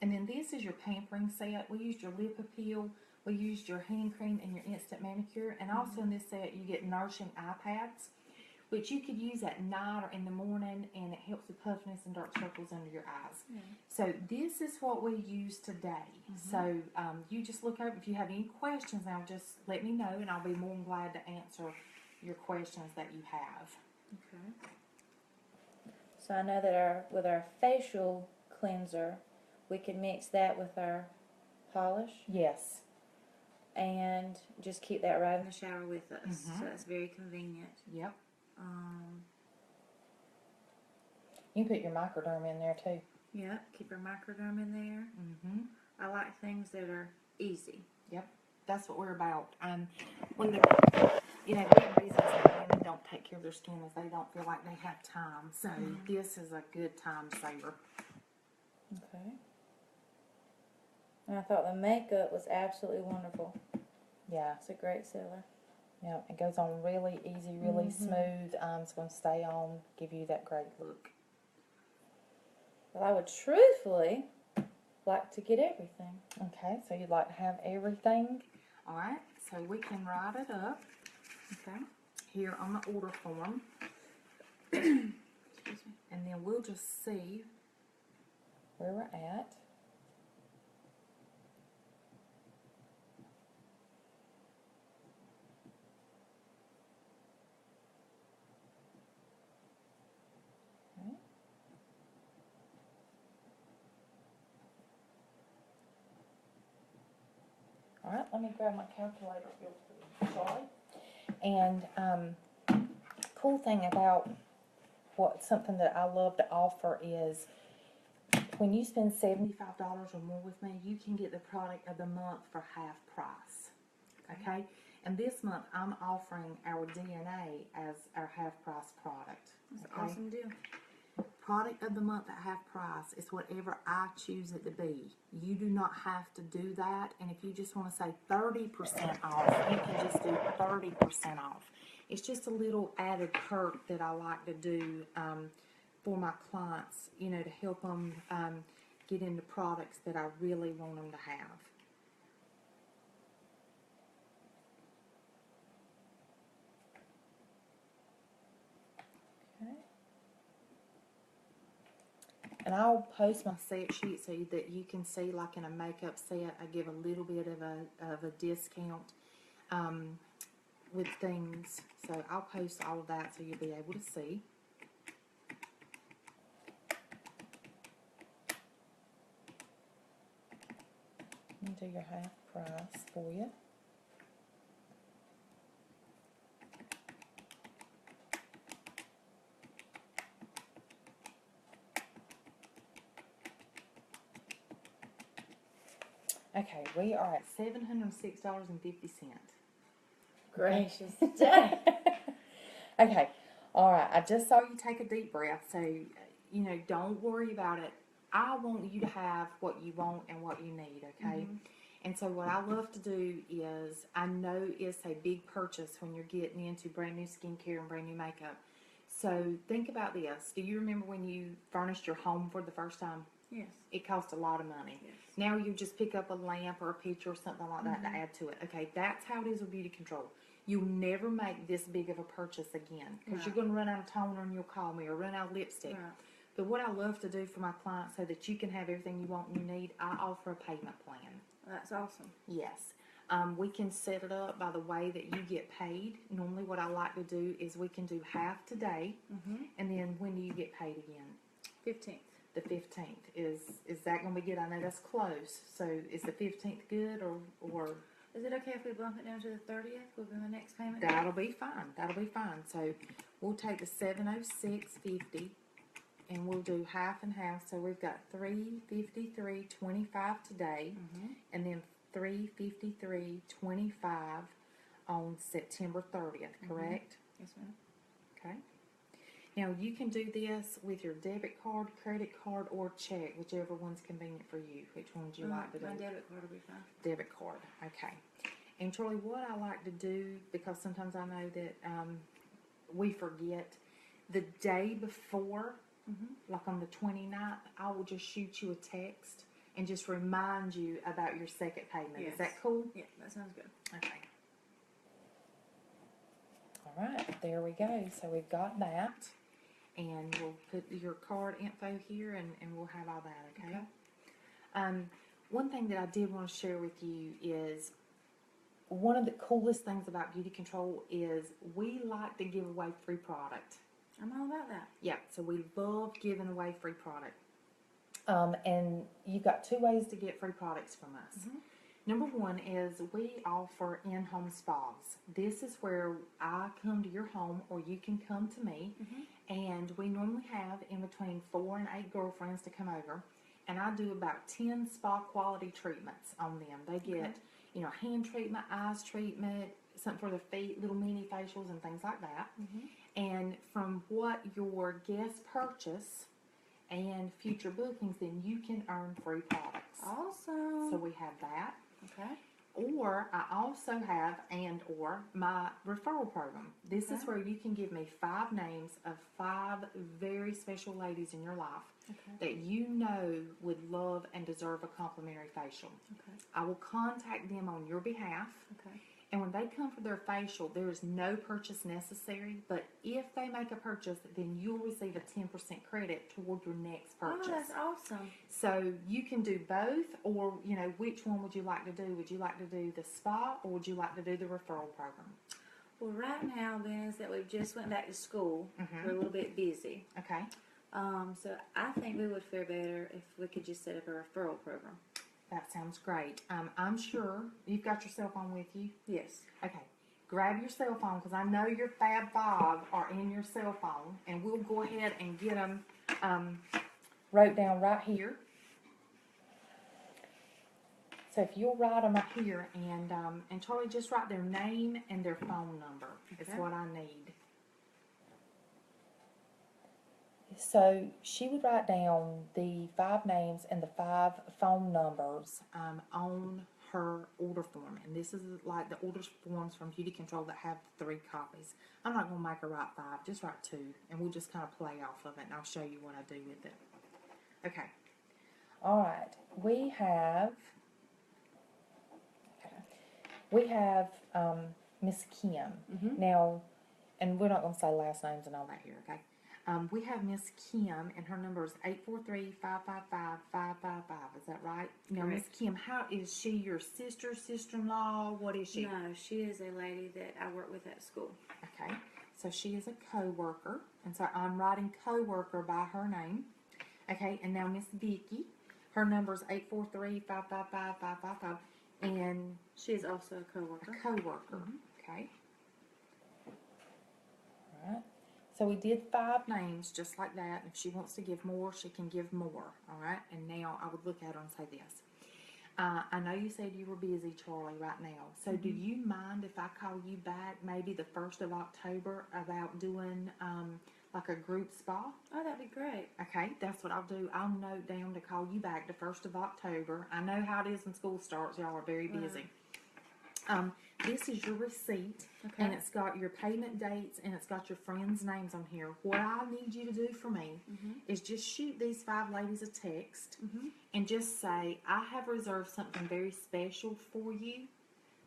And then this is your pampering set. We used your lip appeal. We used your hand cream and your instant manicure. And also in this set you get nourishing eye pads, which you could use at night or in the morning, and it helps with puffiness and dark circles under your eyes. So this is what we use today. So you just look over. If you have any questions now, just let me know, and I'll be more than glad to answer your questions that you have. Okay. So I know that with our facial cleanser, we can mix that with our polish. Yes. And just keep that right in the shower with us. So that's very convenient. Yep. You can put your microderm in there too. Yeah, keep our microderm in there. I like things that are easy. Yep. That's what we're about. When the big reasons that women don't take care of their skin is they don't feel like they have time. So this is a good time saver. Okay. And I thought the makeup was absolutely wonderful. Yeah. It's a great seller. Yeah, it goes on really easy, really smooth. It's going to stay on, give you that great look. But I would truthfully like to get everything. Okay, so you'd like to have everything. All right, so we can write it up, okay, here on the order form. Excuse me. And then we'll just see where we're at. Okay. All right, let me grab my calculator real quick, Charlie. And cool thing about something that I love to offer is when you spend $75 or more with me, you can get the product of the month for half price. Okay? And this month I'm offering our DNA as our half price product. That's okay? an awesome deal. Product of the month at half price is whatever I choose it to be. You do not have to do that. And if you just want to say 30% off, you can just do 30% off. It's just a little added perk that I like to do for my clients, you know, to help them get into products that I really want them to have. Okay. And I'll post my set sheet so that you can see, like in a makeup set, I give a little bit of a discount with things. So I'll post all of that so you'll be able to see. Let me do your half price for you. Okay, we are at $706.50. Gracious day. Okay, all right. I just saw you take a deep breath, so you know, don't worry about it. I want you to have what you want and what you need, okay? And so what I love to do is, I know it's a big purchase when you're getting into brand new skincare and brand new makeup. So think about this. Do you remember when you furnished your home for the first time? Yes. It cost a lot of money. Yes. Now you just pick up a lamp or a picture or something like that to add to it. Okay, that's how it is with beauty control. You'll never make this big of a purchase again because you're going to run out of toner and you'll call me, or run out of lipstick. Right. But what I love to do for my clients so that you can have everything you want and you need, I offer a payment plan. That's awesome. Yes. We can set it up by the way that you get paid. Normally what I like to do is we can do half today, and then when do you get paid again? 15th. The 15th. Is that going to be good? I know that's close. So is the 15th good, or Is it okay if we bump it down to the 30th? Will be my next payment? That'll be fine. That'll be fine. So we'll take the $706.50 and we'll do half and half. So we've got $353.25 today, and then $353.25 on September 30th. Correct? Yes, ma'am. Okay. Now you can do this with your debit card, credit card, or check, whichever one's convenient for you. Which one would you like to do? My debit card will be fine. Debit card. Okay. And Charlie, what I like to do, because sometimes I know that we forget, the day before, like on the 29th, I will just shoot you a text and just remind you about your second payment. Yes. Is that cool? Yeah, that sounds good. Okay. All right, there we go. So we've got that. And we'll put your card info here, and we'll have all that, okay? One thing that I did want to share with you is one of the coolest things about Beauty Control is we like to give away free product. I'm all about that. Yeah, so we love giving away free product. And you've got two ways to get free products from us. Number one is we offer in-home spas. This is where I come to your home, or you can come to me, and we normally have in between 4 and 8 girlfriends to come over, and I do about 10 spa quality treatments on them. They get, you know, hand treatment, eyes treatment, something for their feet, little mini facials and things like that. And from what your guests purchase and future bookings, then you can earn free products. Awesome. So we have that. Okay. Or I also have or my referral program. This is Okay. where you can give me 5 names of 5 very special ladies in your life Okay. that you know would love and deserve a complimentary facial. Okay. I will contact them on your behalf. Okay. And when they come for their facial, there is no purchase necessary. But if they make a purchase, then you'll receive a 10% credit toward your next purchase. Oh, that's awesome. So you can do both, or which one would you like to do? Would you like to do the spa, or would you like to do the referral program? Well, right now, being as that we've just went back to school, we're a little bit busy. Okay. So I think we would fare better if we could just set up a referral program. That sounds great. I'm sure you've got your cell phone with you. Yes. Okay. Grab your cell phone, because I know your Fab 5 are in your cell phone, and we'll go ahead and get them wrote down right here. So if you'll write them up here, and Charlie, just write their name and their phone number. Is Okay. what I need. So she would write down the 5 names and the 5 phone numbers on her order form. And this is like the order forms from Beauty Control that have 3 copies. I'm not going to make her write 5, just write 2. And we'll just kind of play off of it, and I'll show you what I do with it. Okay. All right. We have Miss Kim. Now, and we're not going to say last names and all that here, okay? We have Miss Kim, and her number is 843-555-555. Is that right? Now, Miss Kim, how is she your sister, sister-in-law? What is she? No, she is a lady that I work with at school. Okay, so she is a co-worker, and so I'm writing co-worker by her name. Okay, and now Miss Vicky, her number is 843-555-555, and she is also a co-worker. A co-worker, okay. All right. So we did 5 names just like that. If she wants to give more, she can give more. All right. And now I would look at her and say this. I know you said you were busy, Charlie, right now. So do you mind if I call you back maybe the 1st of October about doing like a group spa? Oh, that'd be great. Okay, that's what I'll do. I'll note down to call you back the 1st of October. I know how it is when school starts. Y'all are very busy. This is your receipt, and it's got your payment dates, and it's got your friends' names on here. What I need you to do for me is just shoot these 5 ladies a text and just say, I have reserved something very special for you.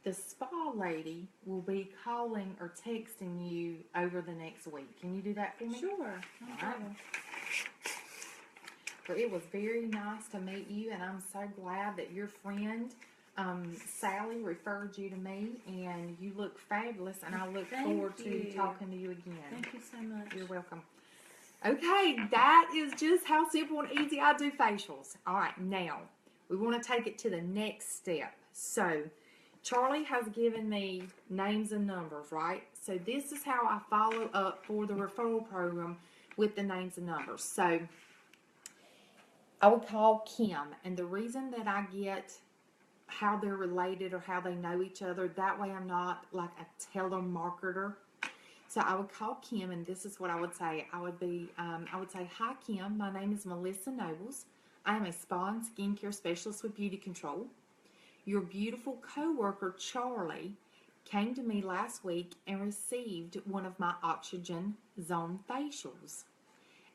The spa lady will be calling or texting you over the next week. Can you do that for me? Sure. All right. Well, it was very nice to meet you, and I'm so glad that your friend Sally referred you to me, and you look fabulous, and I look forward to talking to you again. Thank you so much. You're welcome. Okay, that is just how simple and easy I do facials. All right, now we want to take it to the next step. So Charlie has given me names and numbers, right? So this is how I follow up for the referral program with the names and numbers. So I would call Kim, and the reason that I get how they're related or how they know each other, that way I'm not like a telemarketer. So I would call Kim, and this is what I would say. I would say, hi Kim, my name is Melissa Nobles. I am a spa and skincare specialist with Beauty Control. Your beautiful coworker Charlie came to me last week and received one of my Oxygen Zone facials.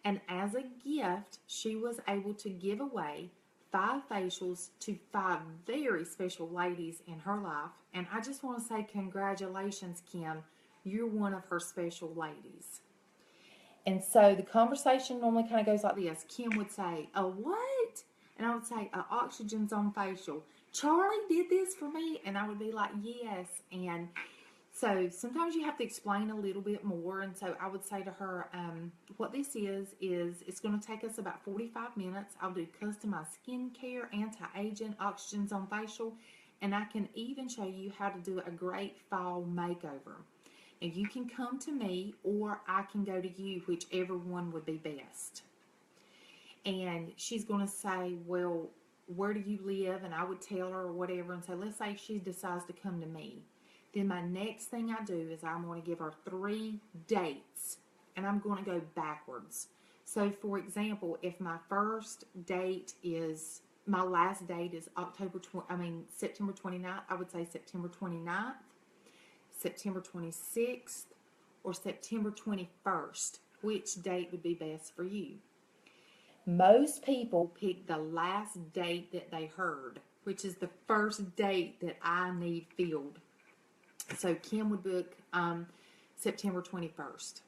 And as a gift, she was able to give away 5 facials to 5 very special ladies in her life. And I just want to say congratulations, Kim. You're one of her special ladies. And so the conversation normally kind of goes like this. Kim would say, a what? And I would say, a Oxygen Zone facial. Charlie did this for me? And I would be like, yes. And so sometimes you have to explain a little bit more. And so I would say to her, what this is it's going to take us about 45 minutes. I'll do customized skincare, anti-aging, Oxygen Zone facial, and I can even show you how to do a great fall makeover. Now you can come to me, or I can go to you, whichever one would be best. And she's going to say, well, where do you live? And I would tell her or whatever. And so let's say she decides to come to me. Then my next thing I do is I'm going to give her 3 dates, and I'm going to go backwards. So, for example, if my first date is my last date is September 29th. I would say September 29th, September 26th, or September 21st. Which date would be best for you? Most people pick the last date that they heard, which is the first date that I need filled. So Kim would book September 21st.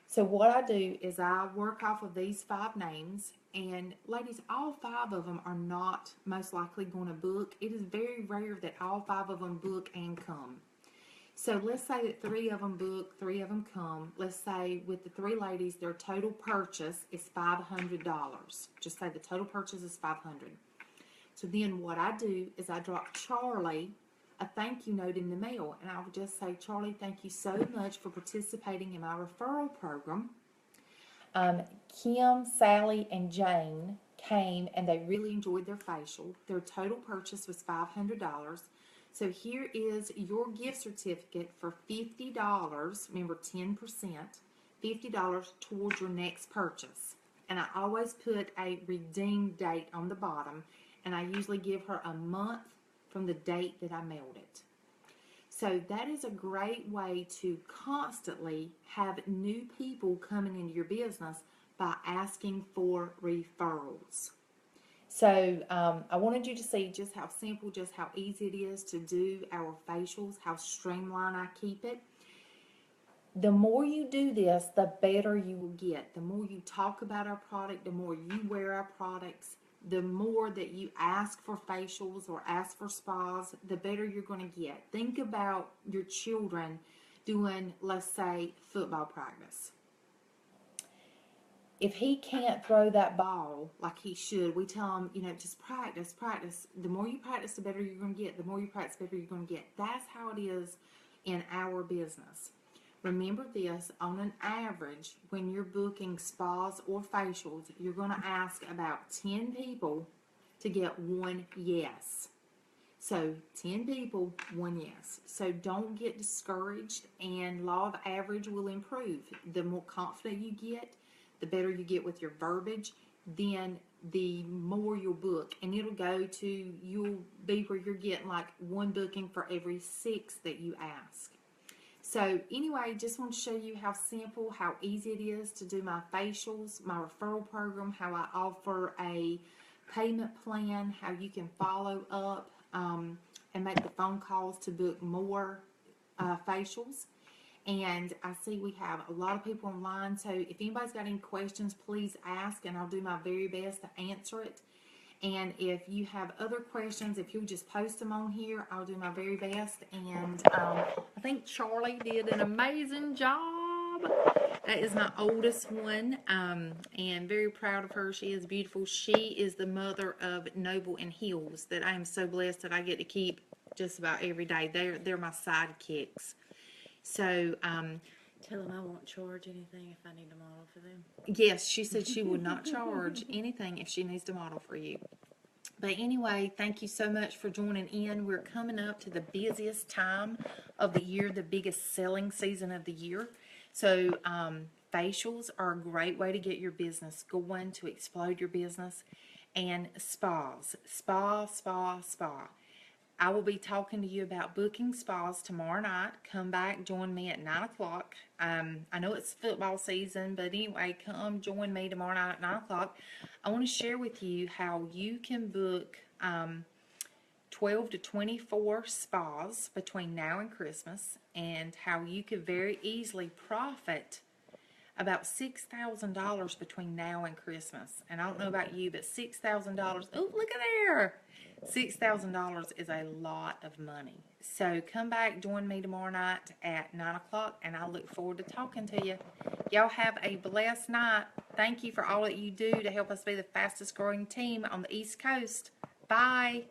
So what I do is I work off of these 5 names, and ladies, all 5 of them are not most likely going to book. It is very rare that all 5 of them book and come. So let's say that 3 of them book, 3 of them come. Let's say with the 3 ladies, their total purchase is $500. Just say the total purchase is $500. So then what I do is I drop Charlie a thank you note in the mail, and I would just say, Charlie, thank you so much for participating in my referral program. Kim, Sally, and Jane came, and they really enjoyed their facial. Their total purchase was $500. So here is your gift certificate for $50, remember 10%, $50 towards your next purchase. And I always put a redeem date on the bottom, and I usually give her a month from the date that I mailed it. So that is a great way to constantly have new people coming into your business by asking for referrals. So I wanted you to see just how simple, just how easy it is to do our facials, how streamlined I keep it. The more you do this, the better you will get. The more you talk about our product, the more you wear our products, the more that you ask for facials or ask for spas, the better you're going to get. Think about your children doing, let's say, football practice. If he can't throw that ball like he should, we tell him, just practice, practice. The more you practice, the better you're going to get. The more you practice, the better you're going to get. That's how it is in our business. Remember this, on an average, when you're booking spas or facials, you're going to ask about 10 people to get 1 yes. So 10 people, 1 yes. So don't get discouraged, and law of average will improve. The more confident you get, the better you get with your verbiage, then the more you'll book. And it'll go to, you'll be where you're getting like 1 booking for every 6 that you ask. So anyway, just want to show you how simple, how easy it is to do my facials, my referral program, how I offer a payment plan, how you can follow up and make the phone calls to book more facials. And I see we have a lot of people online, so if anybody's got any questions, please ask, and I'll do my very best to answer it. And if you have other questions, if you'll just post them on here, I'll do my very best. And I think Charlie did an amazing job. That is my oldest one, and very proud of her. She is beautiful. She is the mother of Noble and Hills that I am so blessed that I get to keep just about every day. They're my sidekicks. So, Tell them I won't charge anything if I need to model for them. yes, she said she would not charge anything if she needs to model for you. But anyway, thank you so much for joining in. We're coming up to the busiest time of the year, the biggest selling season of the year. So, facials are a great way to get your business going, to explode your business. And spas. Spa. I will be talking to you about booking spas tomorrow night. Come back, join me at 9 o'clock. I know it's football season, but anyway, come join me tomorrow night at 9 o'clock. I want to share with you how you can book 12 to 24 spas between now and Christmas, and how you could very easily profit about $6,000 between now and Christmas. And I don't know about you, but $6,000, oh, look at there. $6,000 is a lot of money. So come back, join me tomorrow night at 9 o'clock, and I look forward to talking to you. Y'all have a blessed night. Thank you for all that you do to help us be the fastest growing team on the East Coast. Bye.